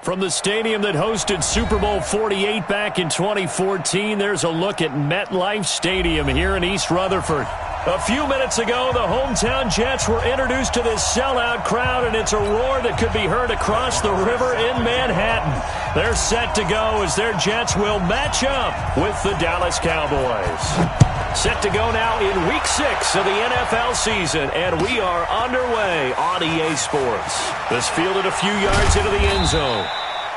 From the stadium that hosted Super Bowl 48 back in 2014, there's a look at MetLife Stadium here in East Rutherford. A few minutes ago, the hometown Jets were introduced to this sellout crowd, and it's a roar that could be heard across the river in Manhattan. They're set to go as their Jets will match up with the Dallas Cowboys. Set to go now in Week 6 of the NFL season, and we are underway on EA Sports. This fielded a few yards into the end zone.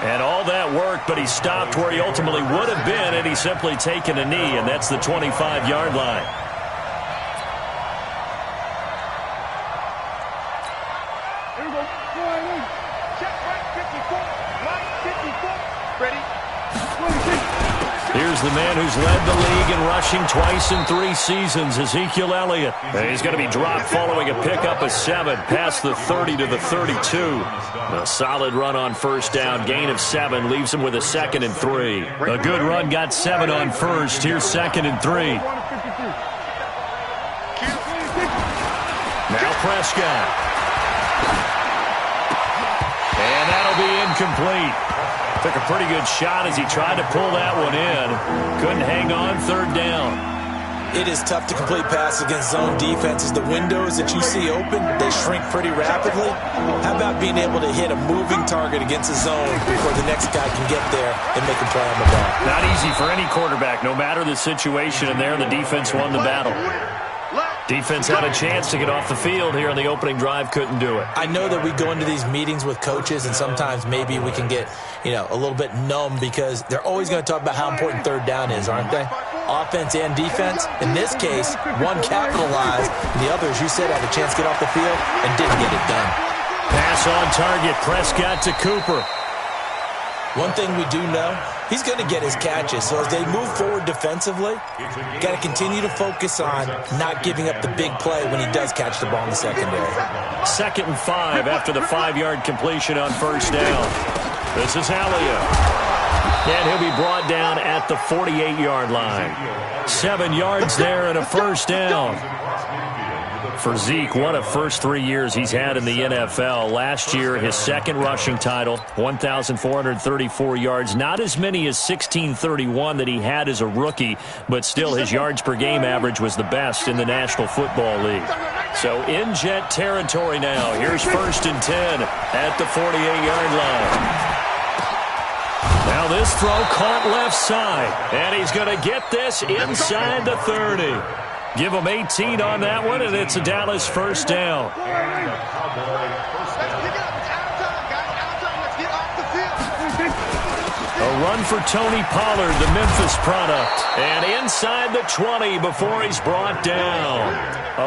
And all that work, but he stopped where he ultimately would have been, and he's simply taken a knee, and that's the 25-yard line. Here's the man who's led the league in rushing twice in 3 seasons, Ezekiel Elliott. And he's going to be dropped following a pickup of 7 past the 30 to the 32. A solid run on first down. Gain of 7 leaves him with a 2nd and 3. A good run got 7 on first. Here's 2nd and 3. Now Prescott. And that'll be incomplete. Took a pretty good shot as he tried to pull that one in. Couldn't hang on, 3rd down. It is tough to complete passes against zone defenses. The windows that you see open, they shrink pretty rapidly. How about being able to hit a moving target against a zone before the next guy can get there and make a play on the ball? Not easy for any quarterback, no matter the situation, and there the defense won the battle. Defense had a chance to get off the field here on the opening drive, couldn't do it. I know that we go into these meetings with coaches, and sometimes maybe we can get, a little bit numb because they're always going to talk about how important 3rd down is, aren't they? Offense and defense. In this case, one capitalized, and the other, as you said, had a chance to get off the field and didn't get it done. Pass on target, Prescott to Cooper. One thing we do know, he's going to get his catches. So as they move forward defensively, got to continue to focus on not giving up the big play when he does catch the ball in the secondary. 2nd and 5 after the 5-yard completion on first down. This is Elliott. And he'll be brought down at the 48-yard line. 7 yards there and a first down. For Zeke, what a first 3 years he's had in the NFL. Last year, his 2nd rushing title, 1,434 yards. Not as many as 1,631 that he had as a rookie, but still his yards per game average was the best in the National Football League. So in Jet territory now. Here's 1st and 10 at the 48-yard line. Now this throw caught left side, and he's going to get this inside the 30. Give him 18 on that one, and it's a Dallas first down. A run for Tony Pollard, the Memphis product. And inside the 20 before he's brought down.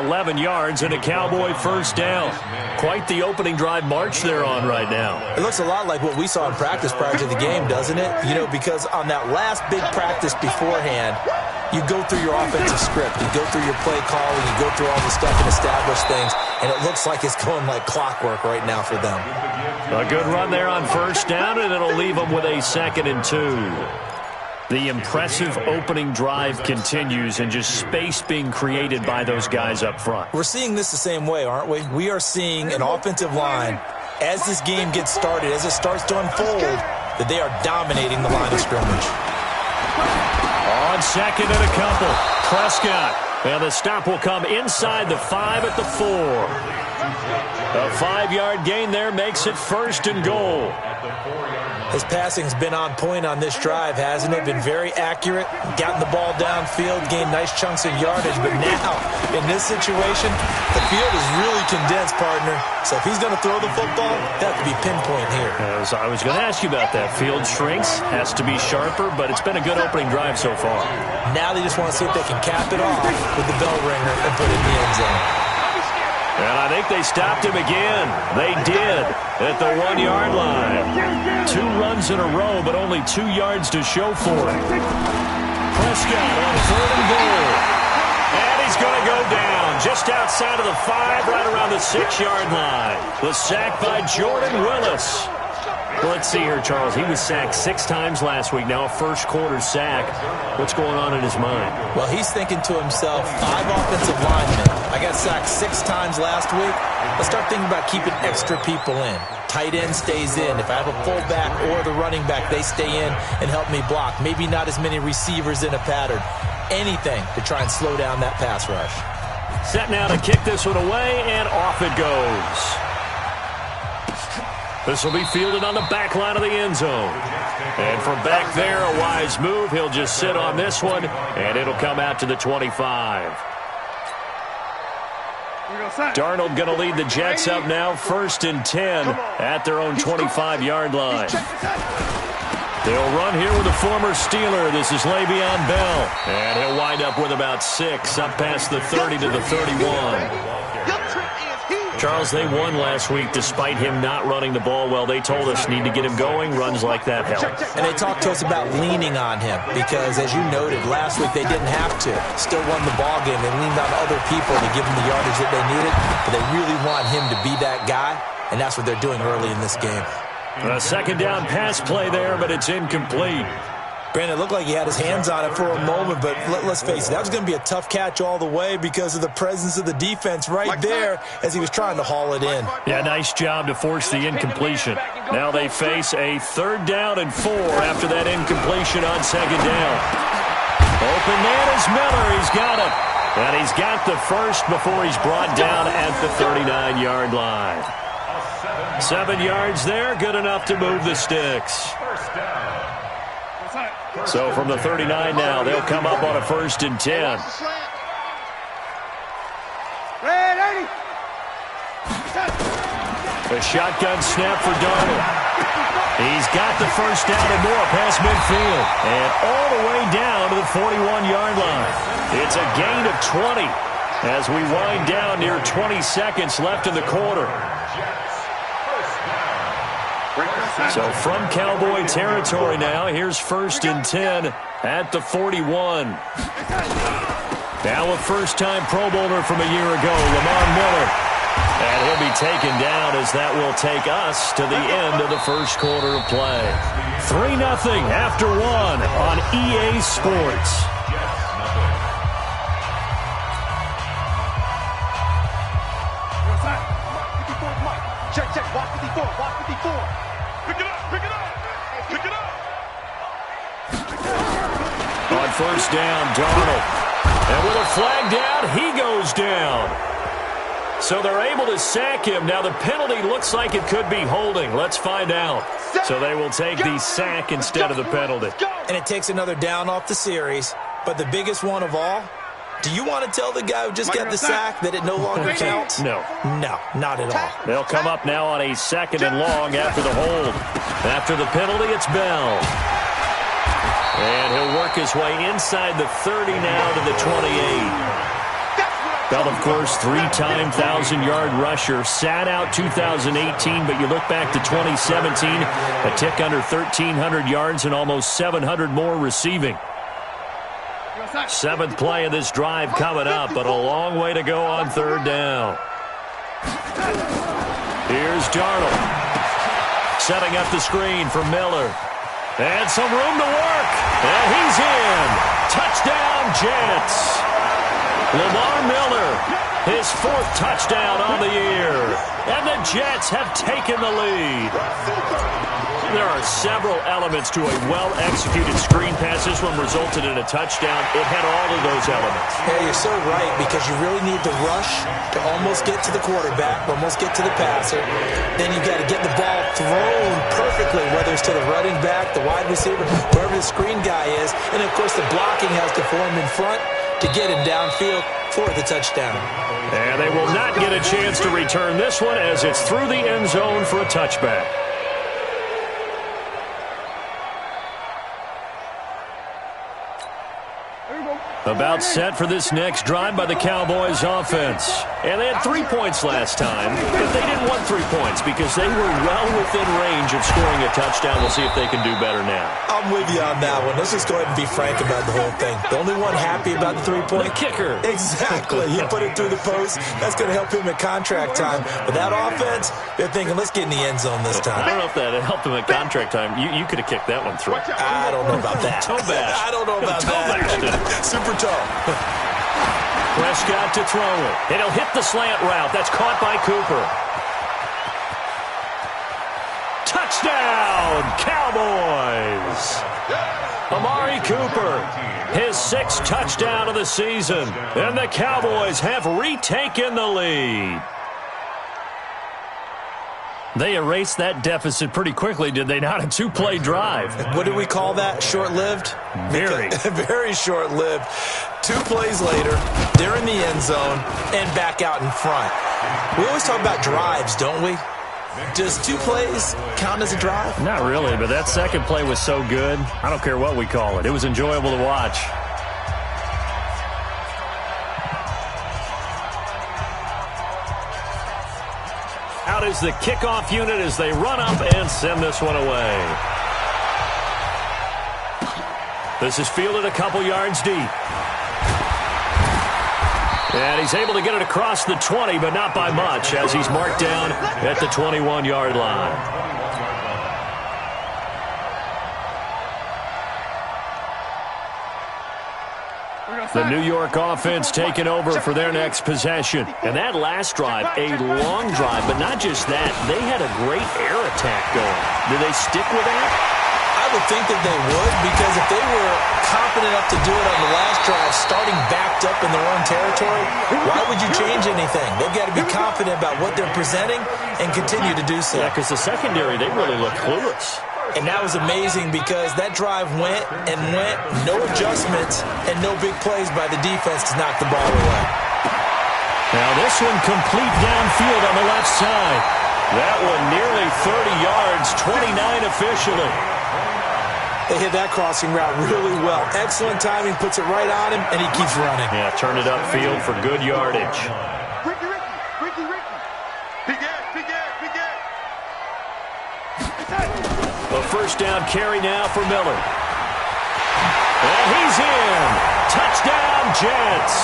11 yards and a Cowboy first down. Quite the opening drive march they're on right now. It looks a lot like what we saw in practice prior to the game, doesn't it? Because on that last big practice beforehand, you go through your offensive script. You go through your play calling. You go through all the stuff and establish things. And it looks like it's going like clockwork right now for them. A good run there on first down, and it'll leave them with a 2nd and 2. The impressive opening drive continues, and just space being created by those guys up front. We're seeing this the same way, aren't we? We are seeing an offensive line, as this game gets started, as it starts to unfold, that they are dominating the line of scrimmage. On 2nd and a couple, Prescott. And the stop will come inside the 5 at the 4. A 5-yard gain there makes it 1st and goal. His passing's been on point on this drive, hasn't it? Been very accurate, gotten the ball downfield, gained nice chunks of yardage. But now, in this situation, the field is really condensed, partner. So if he's going to throw the football, that could be pinpoint here. As I was going to ask you about that. Field shrinks, has to be sharper, but it's been a good opening drive so far. Now they just want to see if they can cap it off with the bell ringer and put it in the end zone. And I think they stopped him again. They did at the 1-yard line. 2 runs in a row, but only 2 yards to show for it. Prescott on 3rd and goal. And he's going to go down just outside of the 5, right around the 6-yard line. The sack by Jordan Willis. Well, let's see here, Charles. He was sacked 6 times last week. Now a first-quarter sack. What's going on in his mind? Well, he's thinking to himself, 5 offensive linemen. I got sacked 6 times last week. Let's start thinking about keeping extra people in. Tight end stays in. If I have a fullback or the running back, they stay in and help me block. Maybe not as many receivers in a pattern. Anything to try and slow down that pass rush. Set now to kick this one away, and off it goes. This will be fielded on the back line of the end zone. And from back there, a wise move. He'll just sit on this one, and it'll come out to the 25. Darnold going to lead the Jets up now, 1st and 10 at their own 25-yard line. They'll run here with the former Steeler. This is Le'Veon Bell. And he'll wind up with about 6 up past the 30 to the 31. Charles, they won last week despite him not running the ball well. They told us need to get him going. Runs like that help. And they talked to us about leaning on him because, as you noted, last week they didn't have to. Still won the ball game. They leaned on other people to give them the yardage that they needed. But they really want him to be that guy, and that's what they're doing early in this game. A second down pass play there, but it's incomplete. Brandon, it looked like he had his hands on it for a moment, but let's face it, that was going to be a tough catch all the way because of the presence of the defense right there as he was trying to haul it in. Yeah, nice job to force the incompletion. Now they face a 3rd down and 4 after that incompletion on 2nd down. Open man is Miller. He's got it. And he's got the first before he's brought down at the 39-yard line. 7 yards there, good enough to move the sticks. So from the 39 now, they'll come up on a 1st and 10. A shotgun snap for Darnold. He's got the first down and more past midfield. And all the way down to the 41-yard line. It's a gain of 20 as we wind down near 20 seconds left in the quarter. So from Cowboy territory now, here's 1st and 10 at the 41. Now a first-time Pro Bowler from a year ago, Lamar Miller. And he'll be taken down as that will take us to the end of the first quarter of play. 3-0 after 1 on EA Sports. Check, watch 54, watch 54. Pick it up. On 1st down, Darnold. And with a flag down, he goes down. So they're able to sack him. Now the penalty looks like it could be holding. Let's find out. So they will take the sack instead of the penalty. And it takes another down off the series. But the biggest one of all, do you want to tell the guy who just got the sack that it no longer counts? No. No, not at all. They'll come up now on a 2nd and long after the hold. After the penalty, it's Bell. And he'll work his way inside the 30 now to the 28. Bell, of course, 3-time 1,000-yard rusher. Sat out 2018, but you look back to 2017, a tick under 1,300 yards and almost 700 more receiving. 7th play of this drive coming up, but a long way to go on 3rd down. Here's Darnold. Setting up the screen for Miller. And some room to work. And he's in. Touchdown, Jets. Lamar Miller, his 4th touchdown on the year. And the Jets have taken the lead. There are several elements to a well-executed screen pass. This one resulted in a touchdown. It had all of those elements. Yeah, you're so right, because you really need to rush to almost get to the quarterback, almost get to the passer. Then you've got to get the ball thrown perfectly, whether it's to the running back, the wide receiver, wherever the screen guy is. And, of course, the blocking has to form in front to get him downfield for the touchdown. And they will not get a chance to return this one as it's through the end zone for a touchback. About set for this next drive by the Cowboys offense. And they had 3 points last time, but they didn't want 3 points because they were well within range of scoring a touchdown. We'll see if they can do better now. I'm with you on that one. Let's just go ahead and be frank about the whole thing. The only one happy about the 3-point? The kicker. Exactly. He put it through the post. That's going to help him at contract time. But that offense, they're thinking, let's get in the end zone this time. I don't know if that helped him at contract time. You could have kicked that one through. I don't know about that. Toe bash. I don't know about that. Super toe. Prescott to throw it. And he'll hit the slant route. That's caught by Cooper. Touchdown, Cowboys! Amari Cooper, his 6th touchdown of the season. And the Cowboys have retaken the lead. They erased that deficit pretty quickly, did they not? A 2-play drive. What do we call that? Short-lived? Very. Very short-lived. 2 plays later, they're in the end zone and back out in front. We always talk about drives, don't we? Does 2 plays count as a drive? Not really, but that second play was so good. I don't care what we call it. It was enjoyable to watch. Out is the kickoff unit as they run up and send this one away. This is fielded a couple yards deep. And he's able to get it across the 20, but not by much, as he's marked down at the 21-yard line. The New York offense taking over for their next possession. And that last drive, a long drive, but not just that. They had a great air attack going. Do they stick with that? I would think that they would, because if they were confident enough to do it on the last drive, starting backed up in their own territory, why would you change anything? They've got to be confident about what they're presenting and continue to do so. Yeah, because the secondary, they really look clueless. And that was amazing because that drive went and went, no adjustments, and no big plays by the defense to knock the ball away. Now this one complete downfield on the left side. That one nearly 30 yards, 29 officially. They hit that crossing route really well. Excellent timing, puts it right on him, and he keeps running. Yeah, turn it upfield for good yardage. Ricky. A first down carry now for Miller. And he's in. Touchdown, Jets.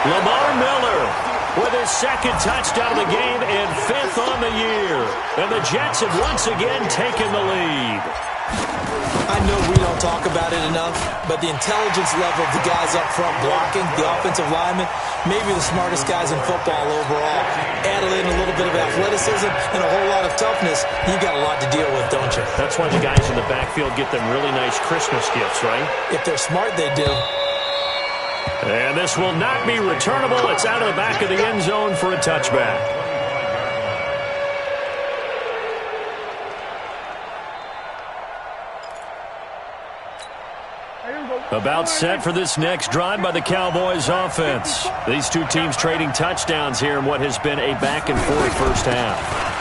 Lamar Miller with his 2nd touchdown of the game and 5th on the year. And the Jets have once again taken the lead. I know we don't talk about it enough, but the intelligence level of the guys up front blocking, the offensive linemen, maybe the smartest guys in football overall. Added in a little bit of athleticism and a whole lot of toughness, you got a lot to deal with, don't you? That's why the guys in the backfield get them really nice Christmas gifts, right? If they're smart, they do. And this will not be returnable. It's out of the back of the end zone for a touchback. About set for this next drive by the Cowboys offense. These two teams trading touchdowns here in what has been a back-and-forth first half.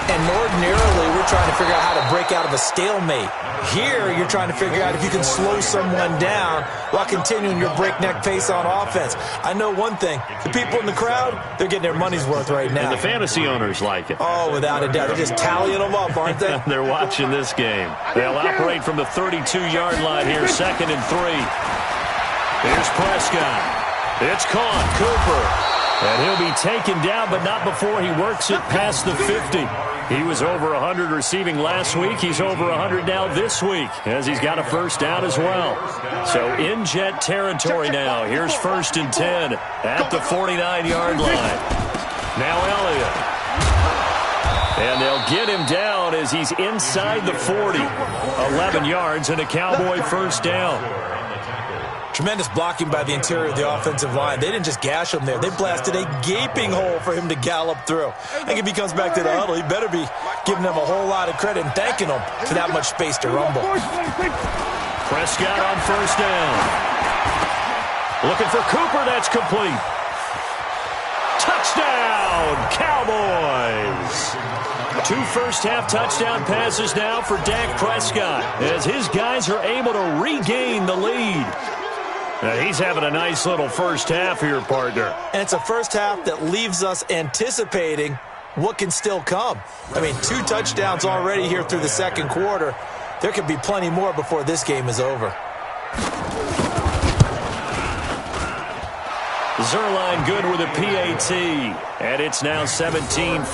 And ordinarily, we're trying to figure out how to break out of a stalemate. Here, you're trying to figure out if you can slow someone down while continuing your breakneck pace on offense. I know one thing. The people in the crowd, they're getting their money's worth right now. And the fantasy owners like it. Oh, without a doubt. They're just tallying them up, aren't they? They're watching this game. They'll operate from the 32-yard line here, 2nd and 3. Here's Prescott. It's caught. Cooper. And he'll be taken down, but not before he works it past the 50. He was over 100 receiving last week. He's over 100 now this week, as he's got a first down as well. So in Jet territory now. Here's 1st and 10 at the 49-yard line. Now Elliott. And they'll get him down as he's inside the 40. 11 yards and a Cowboy first down. Tremendous blocking by the interior of the offensive line. They didn't just gash him there. They blasted a gaping hole for him to gallop through. I think if he comes back to the huddle, he better be giving them a whole lot of credit and thanking them for that much space to rumble. Prescott on first down. Looking for Cooper. That's complete. Touchdown, Cowboys. 2 first-half touchdown passes now for Dak Prescott as his guys are able to regain the lead. He's having a nice little first half here, partner. And it's a first half that leaves us anticipating what can still come. I mean, 2 touchdowns already here through the second quarter. There could be plenty more before this game is over. Zerline good with a PAT, and it's now 17-14.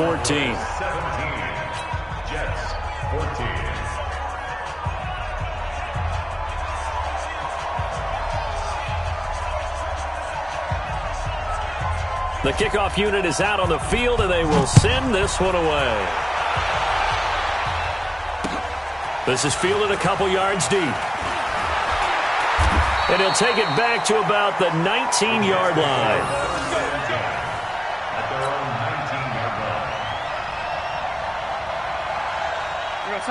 Jets, 14. The kickoff unit is out on the field, and they will send this one away. This is fielded a couple yards deep. And he'll take it back to about the 19-yard line.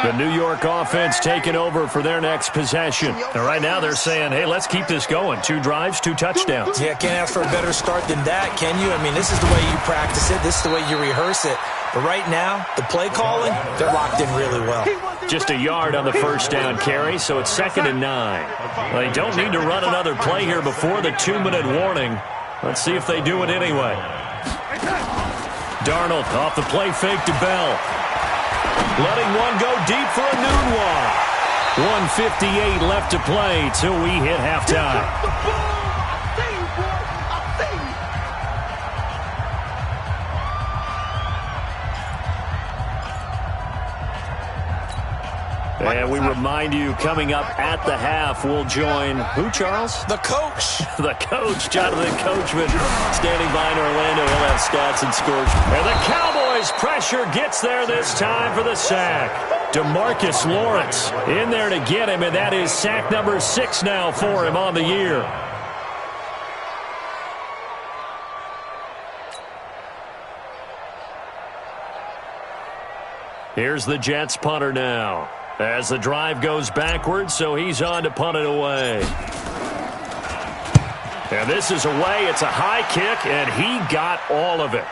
The New York offense taking over for their next possession. And right now they're saying, hey, let's keep this going. 2 drives, 2 touchdowns. Yeah, can't ask for a better start than that, can you? I mean, this is the way you practice it. This is the way you rehearse it. But right now, the play calling, they're locked in really well. Just a yard on the first down carry, so it's 2nd and 9. They don't need to run another play here before the 2-minute warning. Let's see if they do it anyway. Darnold off the play fake to Bell. Letting one go deep for a noon walk. 1:58 left to play till we hit halftime. And we remind you, coming up at the half, we'll join who, Charles? The coach. The coach, Jonathan Coachman, standing by in Orlando. He'll have stats and scores. And the Cowboys' pressure gets there this time for the sack. DeMarcus Lawrence in there to get him, and that is sack number 6 now for him on the year. Here's the Jets punter now. As the drive goes backwards, so he's on to punt it away. And this is away. It's a high kick, and he got all of it.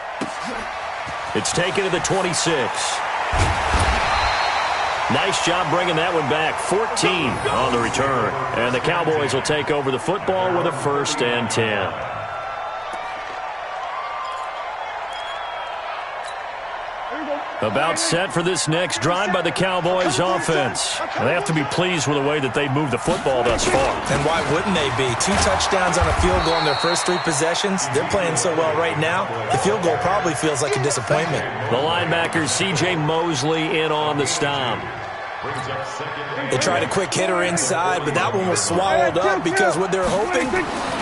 It's taken to the 26. Nice job bringing that one back. 14 on the return. And the Cowboys will take over the football with a 1st and 10. About set for this next drive by the Cowboys offense. They have to be pleased with the way that they moved the football thus far. And why wouldn't they be? 2 touchdowns on a field goal in their first 3 possessions. They're playing so well right now, the field goal probably feels like a disappointment. The linebacker, C.J. Mosley, in on the stop. They tried a quick hitter inside, but that one was swallowed up because what they're hoping,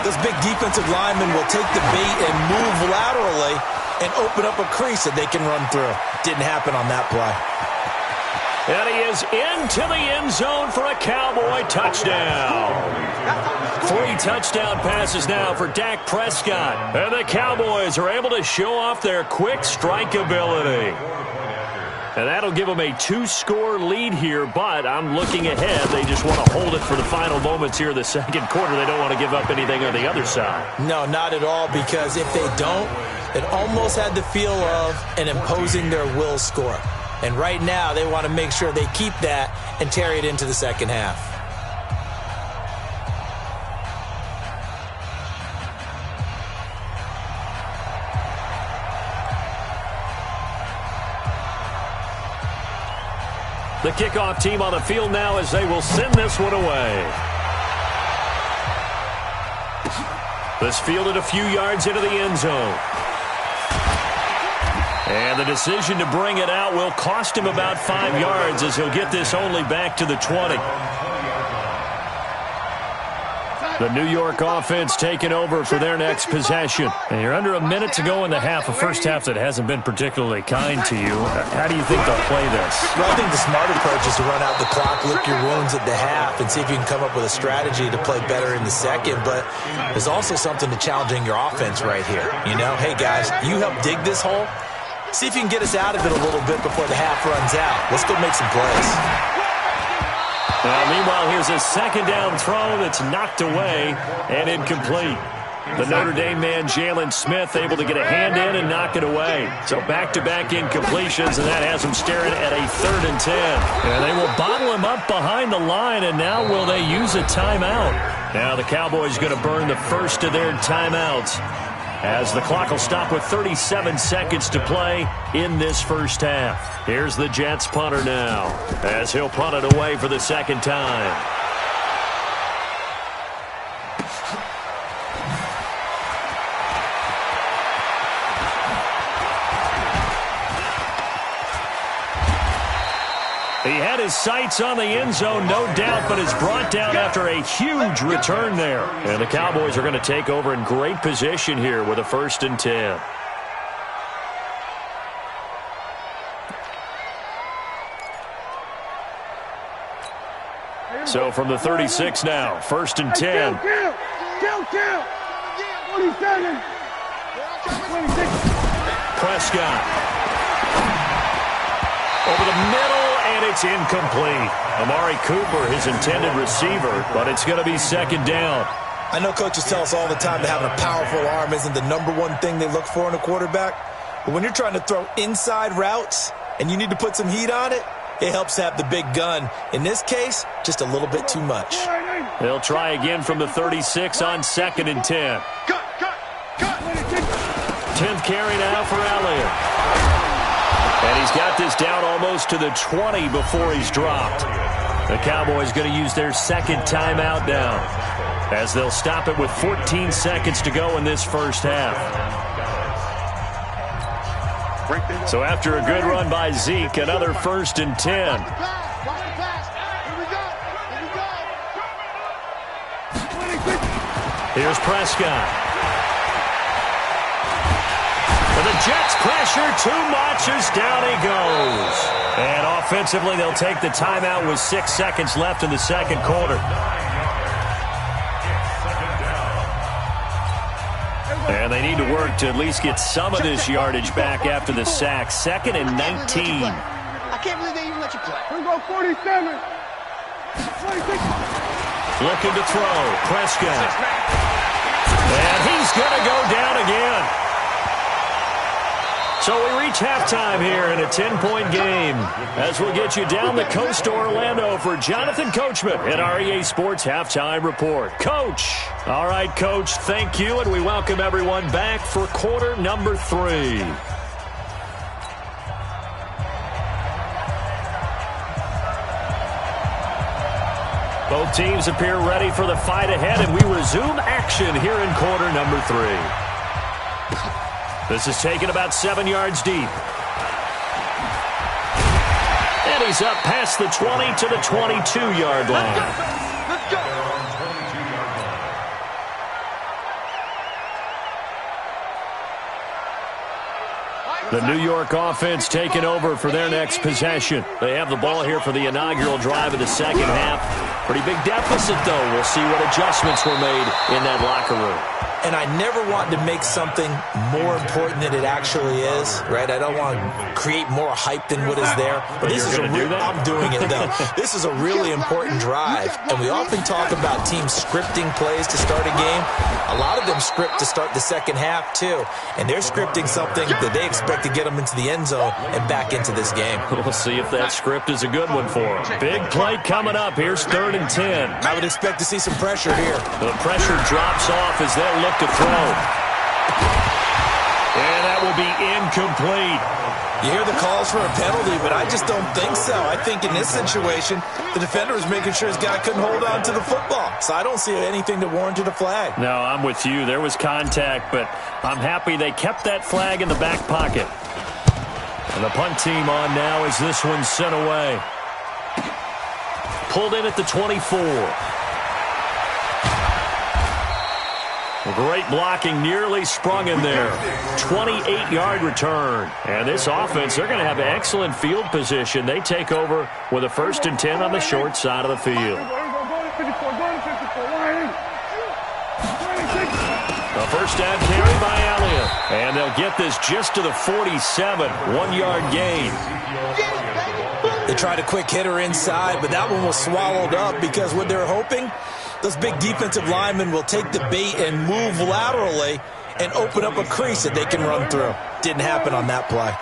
those big defensive linemen will take the bait and move laterally and open up a crease that they can run through. Didn't happen on that play. And he is into the end zone for a Cowboy touchdown. 3 touchdown passes now for Dak Prescott. And the Cowboys are able to show off their quick strike ability. And that'll give them a 2-score lead here, but I'm looking ahead. They just want to hold it for the final moments here in the second quarter. They don't want to give up anything on the other side. No, not at all, because if they don't, it almost had the feel of an imposing their will score. And right now, they want to make sure they keep that and carry it into the second half. The kickoff team on the field now as they will send this one away. This fielded a few yards into the end zone. And the decision to bring it out will cost him about 5 yards as he'll get this only back to the 20. The New York offense taking over for their next possession. And you're under a minute to go in the half, a first half that hasn't been particularly kind to you. How do you think they'll play this? Well, I think the smart approach is to run out the clock, lick your wounds at the half, and see if you can come up with a strategy to play better in the second. But there's also something to challenging your offense right here. You know, hey, guys, you help dig this hole. See if you can get us out of it a little bit before the half runs out. Let's go make some plays. Meanwhile, here's a 2nd down throw that's knocked away and incomplete. The Notre Dame man, Jalen Smith, able to get a hand in and knock it away. So back-to-back incompletions, and that has them staring at a 3rd and 10. And they will bottle him up behind the line, and now will they use a timeout? Now the Cowboys going to burn the first of their timeouts, as the clock will stop with 37 seconds to play in this first half. Here's the Jets punter now, as he'll punt it away for the second time. He had his sights on the end zone, no doubt, but is brought down after a huge return there. And the Cowboys are going to take over in great position here with a 1st and 10. So from the 36 now, 1st and 10. Count. 27. 26. Prescott. Over the middle, and it's incomplete. Amari Cooper, his intended receiver, but it's going to be 2nd down. I know coaches tell us all the time that having a powerful arm isn't the #1 thing they look for in a quarterback. But when you're trying to throw inside routes and you need to put some heat on it, it helps to have the big gun. In this case, just a little bit too much. They'll try again from the 36 on 2nd and 10. Cut. 10th carry now for Elliott. And he's got this down almost to the 20 before he's dropped. The Cowboys going to use their 2nd timeout now, as they'll stop it with 14 seconds to go in this first half. So after a good run by Zeke, another 1st and 10. Here's Prescott. And the Jets pressure too much as down he goes. And offensively, they'll take the timeout with 6 seconds left in the second quarter. And they need to work to at least get some of this yardage back after the sack. 2nd and 19. I can't believe they even let you play. Here we go, 47. 26. Looking to throw. Prescott. And he's going to go down again. So we reach halftime here in a 10-point game, as we'll get you down the coast to Orlando for Jonathan Coachman at our EA Sports Halftime Report. Coach. All right, Coach, thank you, and we welcome everyone back for quarter number 3. Both teams appear ready for the fight ahead, and we resume action here in quarter number 3. This is taken about 7 yards deep. And he's up past the 20 to the 22-yard line. Let's go. The New York offense taking over for their next possession. They have the ball here for the inaugural drive of the second half. Pretty big deficit, though. We'll see what adjustments were made in that locker room. And I never want to make something more important than it actually is, right? I don't want to create more hype than what is there. But this is I'm doing it, though. This is a really important drive. And we often talk about teams scripting plays to start a game. A lot of them script to start the second half, too. And they're scripting something that they expect to get them into the end zone and back into this game. We'll see if that script is a good one for them. Big play coming up. Here's 3rd and 10. I would expect to see some pressure here. The pressure drops off as they'll look to throw. And that will be incomplete. You hear the calls for a penalty, but I just don't think so. I think in this situation, the defender was making sure his guy couldn't hold on to the football. So I don't see anything that warranted a flag. No, I'm with you. There was contact, but I'm happy they kept that flag in the back pocket. And the punt team on now as this one's sent away. Pulled in at the 24. Great blocking, nearly sprung in there. 28-yard return. And this offense, they're going to have excellent field position. They take over with a 1st and 10 on the short side of the field. A first down carry by Elliott. And they'll get this just to the 47. 1-yard gain. They tried a quick hitter inside, but that one was swallowed up because what they're hoping those big defensive linemen will take the bait and move laterally and open up a crease that they can run through. Didn't happen on that play.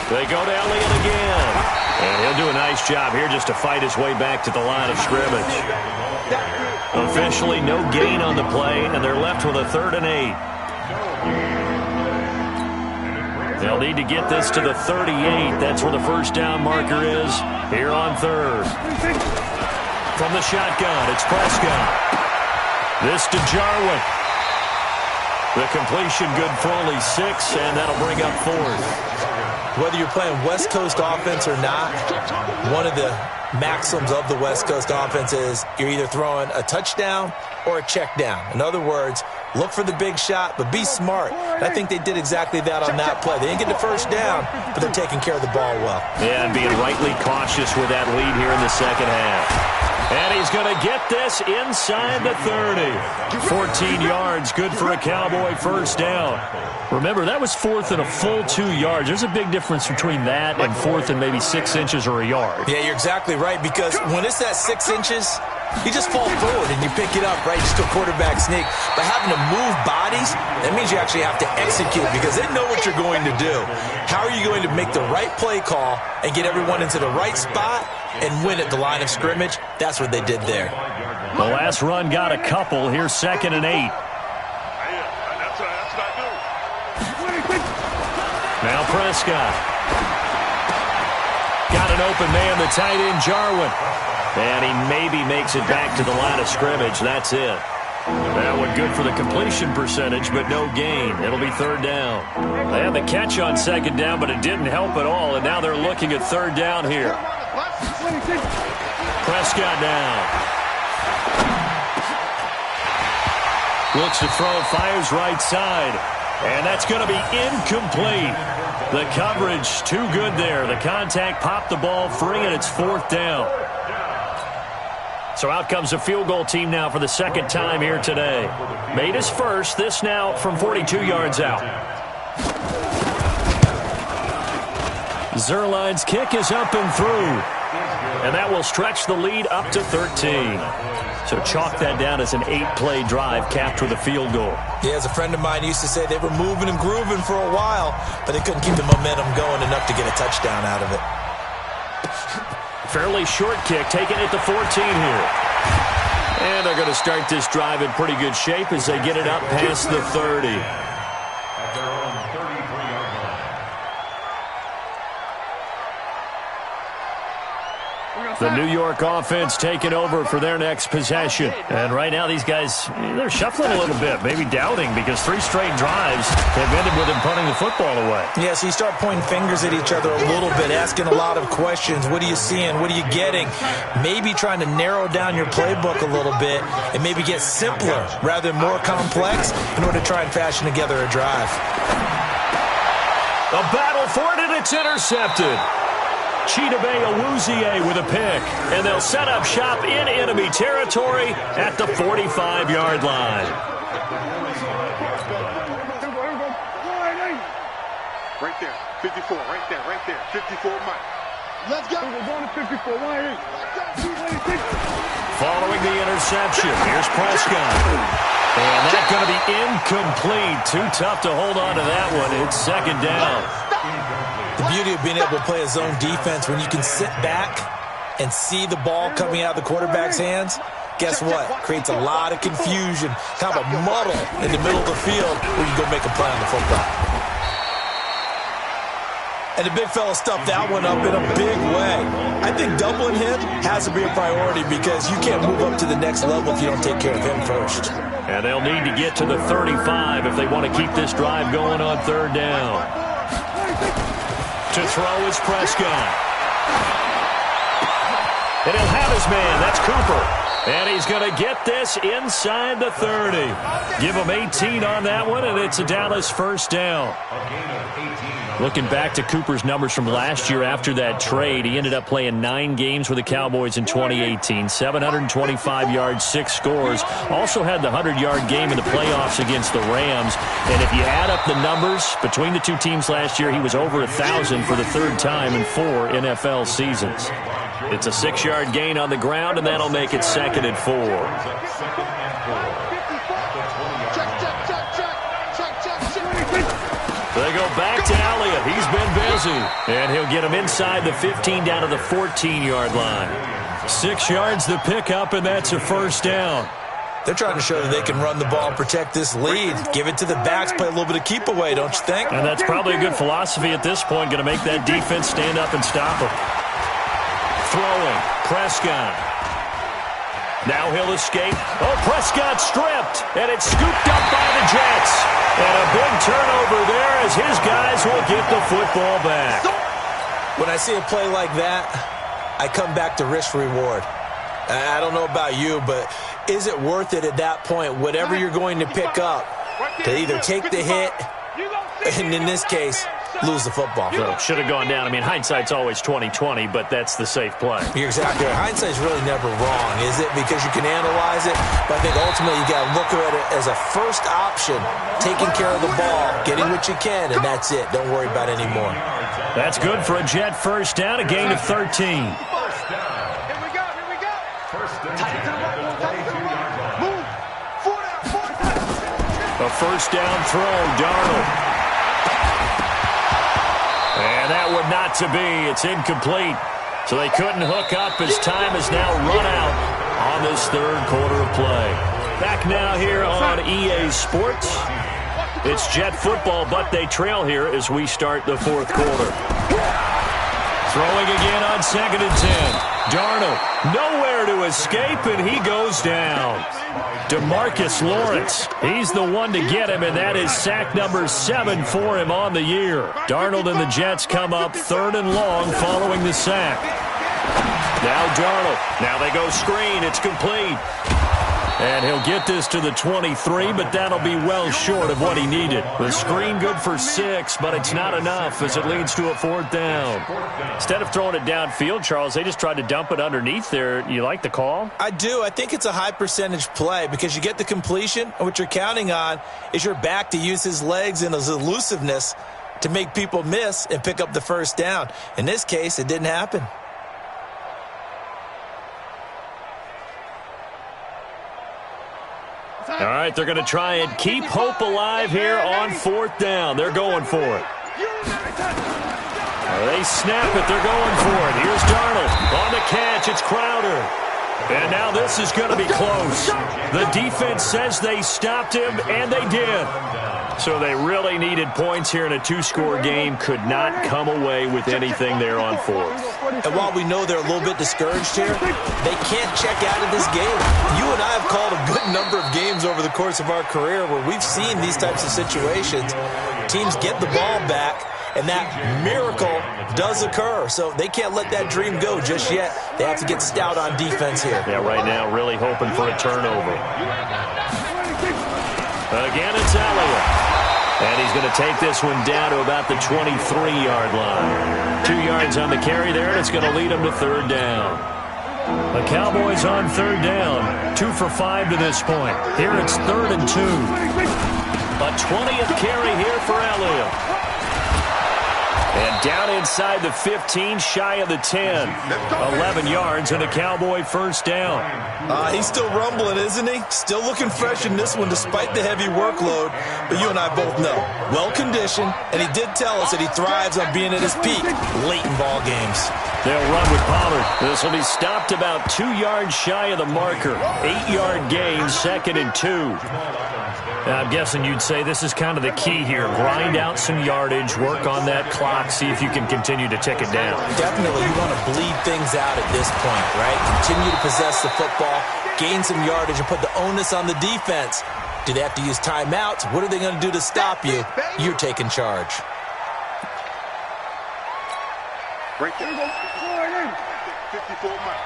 They go to Elliott again. And he'll do a nice job here just to fight his way back to the line of scrimmage. Officially no gain on the play, and they're left with a 3rd and 8. They'll need to get this to the 38. That's where the first down marker is here on 3rd. From the shotgun, it's Prescott. This to Jarwin. The completion good for only 6, and that'll bring up 4th. Whether you're playing West Coast offense or not, one of the maxims of the West Coast offense is you're either throwing a touchdown or a check down. In other words, look for the big shot, but be smart. And I think they did exactly that on that play. They didn't get the first down, but they're taking care of the ball well. Yeah, and being rightly cautious with that lead here in the second half. And he's going to get this inside the 30. 14 yards, good for a Cowboy first down. Remember, that was 4th and a full 2 yards. There's a big difference between that and 4th and maybe 6 inches or a yard. Yeah, you're exactly right, because when it's that 6 inches, you just fall forward and you pick it up, right? Just a quarterback sneak. But having to move bodies, that means you actually have to execute because they know what you're going to do. How are you going to make the right play call and get everyone into the right spot and win at the line of scrimmage? That's what they did there. The last run got a couple. Here's 2nd and 8. Now Prescott. Got an open man, the tight end, Jarwin. And he maybe makes it back to the line of scrimmage. That's it. That one good for the completion percentage, but no gain. It'll be 3rd down. They had the catch on 2nd down, but it didn't help at all. And now they're looking at 3rd down here. Prescott now. Looks to throw, fires right side. And that's going to be incomplete. The coverage too good there. The contact popped the ball free, and it's 4th down. So out comes a field goal team now for the 2nd time here today. Made his first. This now from 42 yards out. Zerline's kick is up and through. And that will stretch the lead up to 13. So chalk that down as an 8-play drive capped with a field goal. Yeah, as a friend of mine used to say, they were moving and grooving for a while, but they couldn't keep the momentum going enough to get a touchdown out of it. Fairly short kick, taking it to 14 here. And they're going to start this drive in pretty good shape as they get it up past the 30. The New York offense taking over for their next possession. And right now these guys, they're shuffling a little bit, maybe doubting, because 3 straight drives have ended with them punting the football away. Yeah, so you start pointing fingers at each other a little bit, asking a lot of questions. What are you seeing? What are you getting? Maybe trying to narrow down your playbook a little bit and maybe get simpler rather than more complex in order to try and fashion together a drive. A battle for it, and it's intercepted. Chidobe Awuzie with a pick, and they'll set up shop in enemy territory at the 45-yard line. Right there, 54, right there, 54 Mike. Let's go. We're going to 54, 180. Following the interception, here's Prescott. And that's going to be incomplete. Too tough to hold on to that one. It's 2nd down. The beauty of being able to play a zone defense, when you can sit back and see the ball coming out of the quarterback's hands, guess what? Creates a lot of confusion, kind of a muddle in the middle of the field where you go make a play on the football. And the big fella stuffed that one up in a big way. I think doubling him has to be a priority because you can't move up to the next level if you don't take care of him first. And they'll need to get to the 35 if they want to keep this drive going on 3rd down. To throw is Prescott. And he'll have his man. That's Cooper. And he's going to get this inside the 30. Give him 18 on that one, and it's a Dallas first down. Looking back to Cooper's numbers from last year after that trade, he ended up playing 9 games with the Cowboys in 2018. 725 yards, 6 scores. Also had the 100-yard game in the playoffs against the Rams. And if you add up the numbers between the two teams last year, he was over 1,000 for the 3rd time in 4 NFL seasons. It's a 6-yard gain on the ground, and that'll make it 2nd and 4. They go back to Elliott. He's been busy. And he'll get him inside the 15 down to the 14-yard line. 6 yards the pickup, and that's a first down. They're trying to show that they can run the ball and protect this lead. Give it to the backs, play a little bit of keep away, don't you think? And that's probably a good philosophy at this point. Going to make that defense stand up and stop him. Throwing. Prescott. Now he'll escape. Oh, Prescott stripped, and it's scooped up by the Jets. And a big turnover there as his guys will get the football back. When I see a play like that, I come back to risk-reward. I don't know about you, but is it worth it at that point, whatever you're going to pick up, to either take the hit, and in this case, lose the football? So should have gone down. I mean, hindsight's always 20/20, but that's the safe play. You're exactly right. Hindsight's really never wrong, is it? Because you can analyze it, but I think ultimately you got to look at it as a first option, taking care of the ball, getting what you can, and that's it. Don't worry about it anymore. That's good for a Jet first down, a gain of 13. A first down throw, Darnold. And that would not to be. It's incomplete. So they couldn't hook up as time has now run out on this 3rd quarter of play. Back now here on EA Sports. It's Jet football, but they trail here as we start the 4th quarter. Throwing again on 2nd and 10. Darnold, nowhere to escape, and he goes down. DeMarcus Lawrence, he's the one to get him, and that is sack number 7 for him on the year. Darnold and the Jets come up 3rd and long following the sack. Now Darnold. Now they go screen. It's complete. And he'll get this to the 23, but that'll be well short of what he needed. The screen good for 6, but it's not enough as it leads to a 4th down. Instead of throwing it downfield, Charles, they just tried to dump it underneath there. You like the call? I do. I think it's a high percentage play because you get the completion, and what you're counting on is your back to use his legs and his elusiveness to make people miss and pick up the first down. In this case, it didn't happen. All right, they're going to try and keep hope alive here on 4th down. They're going for it. They snap it. They're going for it. Here's Darnold on the catch. It's Crowder. And now this is going to be close. The defense says they stopped him, and they did. So they really needed points here in a 2-score game. Could not come away with anything there on 4th. And while we know they're a little bit discouraged here, they can't check out of this game. You and I have called a good number of games over the course of our career where we've seen these types of situations. Teams get the ball back, and that miracle does occur. So they can't let that dream go just yet. They have to get stout on defense here. Yeah, right now really hoping for a turnover. Again, it's Elliott. And he's going to take this one down to about the 23-yard line. 2 yards on the carry there, and it's going to lead him to 3rd down. The Cowboys on 3rd down. 2 for 5 to this point. Here it's 3rd and 2. A 20th carry here for Elliott. And down inside the 15, shy of the 10. 11 yards and a Cowboy first down. He's still rumbling, isn't he? Still looking fresh in this one despite the heavy workload. But you and I both know, well-conditioned, and he did tell us that he thrives on being at his peak late in ball games. They'll run with Pollard. This will be stopped about 2 yards shy of the marker. 8-yard gain, 2nd and 2. I'm guessing you'd say this is kind of the key here. Grind out some yardage, work on that clock, see if you can continue to tick it down. Definitely, you want to bleed things out at this point, right? Continue to possess the football, gain some yardage, and put the onus on the defense. Do they have to use timeouts? What are they going to do to stop you? You're taking charge. Right there. 54 miles.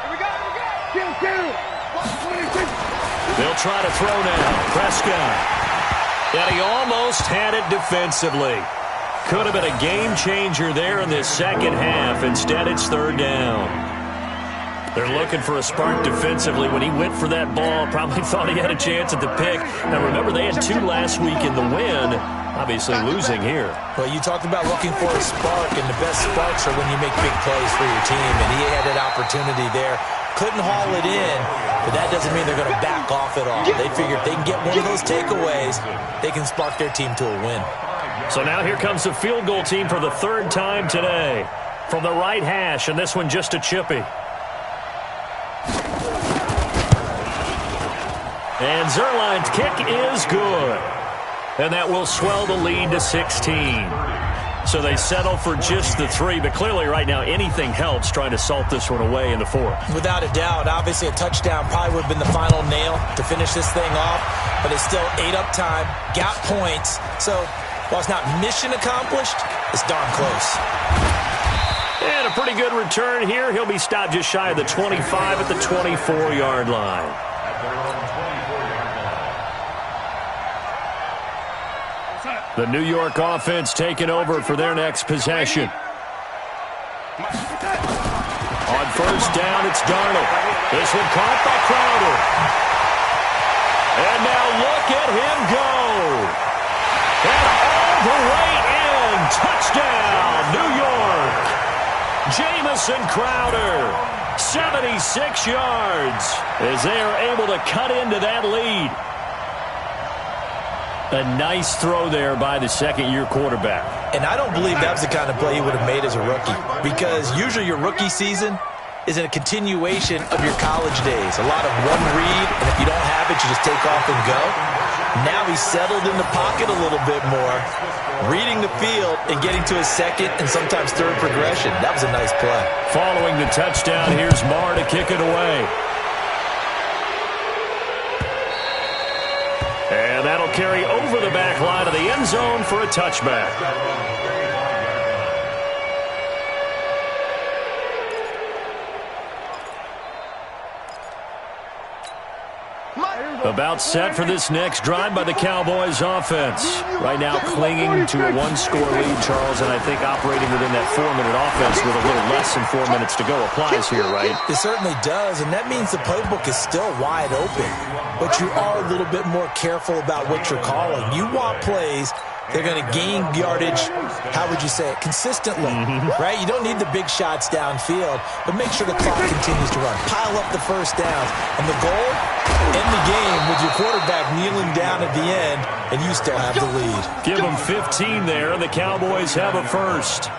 Here we go. They'll try to throw now. Prescott. And he almost had it defensively. Could have been a game changer there in this second half. Instead, it's third down. They're looking for a spark defensively. When he went for that ball, probably thought he had a chance at the pick. Now, remember, they had 2 last week in the win. Obviously losing here. Well, you talked about looking for a spark, and the best sparks are when you make big plays for your team, and he had that opportunity there. Couldn't haul it in, but that doesn't mean they're going to back off at all. They figure if they can get one of those takeaways, they can spark their team to a win. So now here comes the field goal team for the 3rd time today. From the right hash, and this one just a chippy. And Zerline's kick is good. And that will swell the lead to 16. So they settle for just the 3, but clearly right now anything helps trying to salt this one away in the 4th. Without a doubt, obviously a touchdown probably would have been the final nail to finish this thing off, but it's still 8 up time, got points. So while it's not mission accomplished, it's darn close. And a pretty good return here. He'll be stopped just shy of the 25 at the 24-yard line. The New York offense taking over for their next possession. On first down, it's Darnold. This one caught by Crowder. And now look at him go. And all the way in. Touchdown, New York. Jamison Crowder, 76 yards, as they are able to cut into that lead. A nice throw there by the second-year quarterback. And I don't believe that was the kind of play he would have made as a rookie, because usually your rookie season is a continuation of your college days. A lot of one read, and if you don't have it, you just take off and go. Now he's settled in the pocket a little bit more, reading the field and getting to his second and sometimes third progression. That was a nice play. Following the touchdown, here's Marr to kick it away. And that'll carry over the back line of the end zone for a touchback. About set for this next drive by the Cowboys offense. Right now clinging to a 1-score lead, Charles, and I think operating within that 4-minute offense with a little less than 4 minutes to go applies here, right? It certainly does, and that means the playbook is still wide open. But you are a little bit more careful about what you're calling. You want plays they're going to gain yardage, how would you say it, consistently, right? You don't need the big shots downfield, but make sure the clock continues to run. Pile up the first downs. And the goal, end the game with your quarterback kneeling down at the end, and you still have the lead. Give them 15 there, and the Cowboys have a first.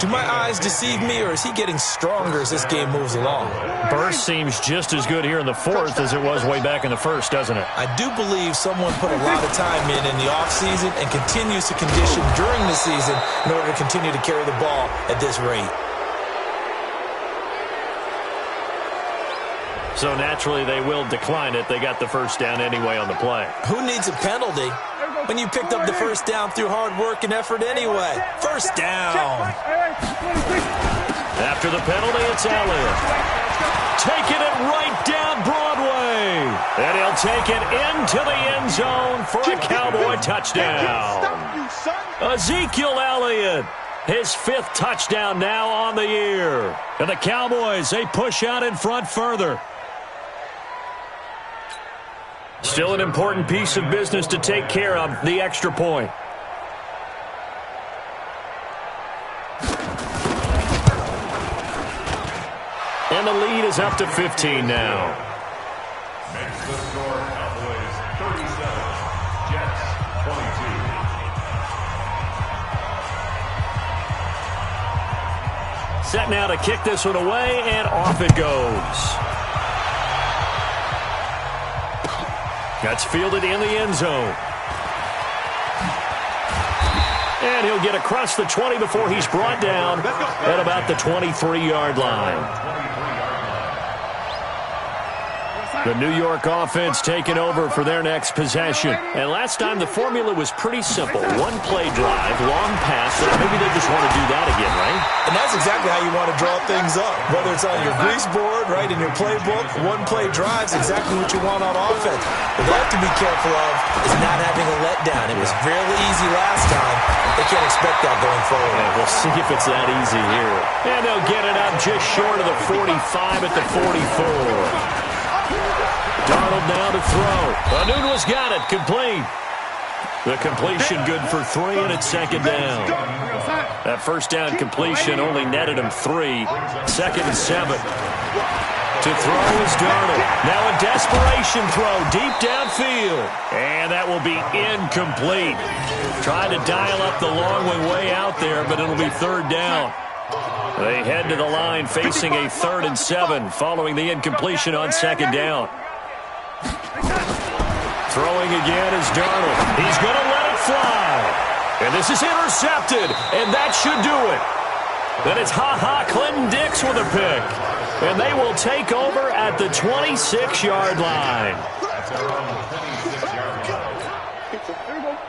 Do my eyes deceive me, or is he getting stronger as this game moves along? Burst seems just as good here in the 4th as it was way back in the 1st, doesn't it? I do believe someone put a lot of time in the offseason and continues to condition during the season in order to continue to carry the ball at this rate. So naturally they will decline it. They got the first down anyway on the play. Who needs a penalty when you picked up the first down through hard work and effort anyway? First down. After the penalty, it's Elliott. Taking it right down Broadway. And he'll take it into the end zone for a Cowboy touchdown. Ezekiel Elliott, his 5th touchdown now on the year. And the Cowboys, they push out in front further. Still an important piece of business to take care of, the extra point. And the lead is up to 15 now. Makes the score Cowboys 37, Jets 22. Set now to kick this one away, and off it goes. That's fielded in the end zone. And he'll get across the 20 before he's brought down at about the 23-yard line. The New York offense taking over for their next possession. And last time the formula was pretty simple. One play drive, long pass. Maybe they just want to do that again, right? And that's exactly how you want to draw things up. Whether it's on your grease board, right, in your playbook, one play drive is exactly what you want on offense. What they have to be careful of is not having a letdown. It was fairly easy last time. They can't expect that going forward. Yeah, we'll see if it's that easy here. And they'll get it up just short of the 45 at the 44. Darnold now to throw. Anuno's got it. Complete. The completion good for 3, and it's second down. That first down completion only netted him 3. Second and 7. To throw is Darnold. Now a desperation throw deep downfield. And that will be incomplete. Trying to dial up the long way out there, but it'll be third down. They head to the line facing a 3rd and 7 following the incompletion on second down. Throwing again is Darnold. He's going to let it fly. And this is intercepted, and that should do it. Then it's Clinton Dix with a pick. And they will take over at the 26-yard line.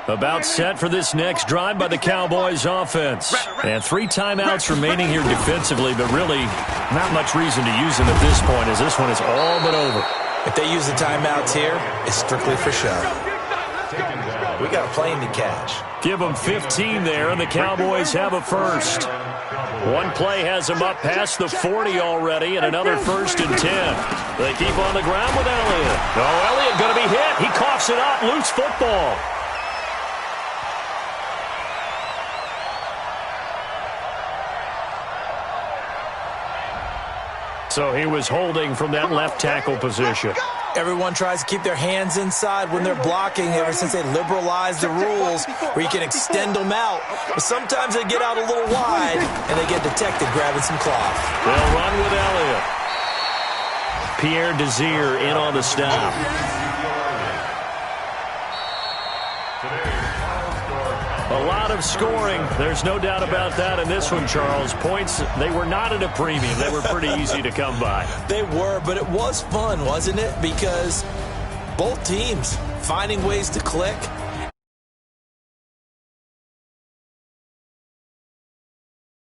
About set for this next drive by the Cowboys offense. And 3 timeouts remaining here defensively, but really not much reason to use them at this point as this one is all but over. If they use the timeouts here, it's strictly for show. We got a plane to catch. Give them 15 there, and the Cowboys have a first. One play has them up past the 40 already, and another 1st and 10. They keep on the ground with Elliott. No, Elliott going to be hit. He coughs it up. Loose football. So he was holding from that left tackle position. Everyone tries to keep their hands inside when they're blocking ever since they liberalized the rules where you can extend them out. But sometimes they get out a little wide and they get detected grabbing some cloth. They'll run with Elliott. Pierre Desir in on the stop. A lot of scoring. There's no doubt about that in this one, Charles. Points, they were not at a premium. They were pretty easy to come by. They were, but it was fun, wasn't it? Because both teams finding ways to click,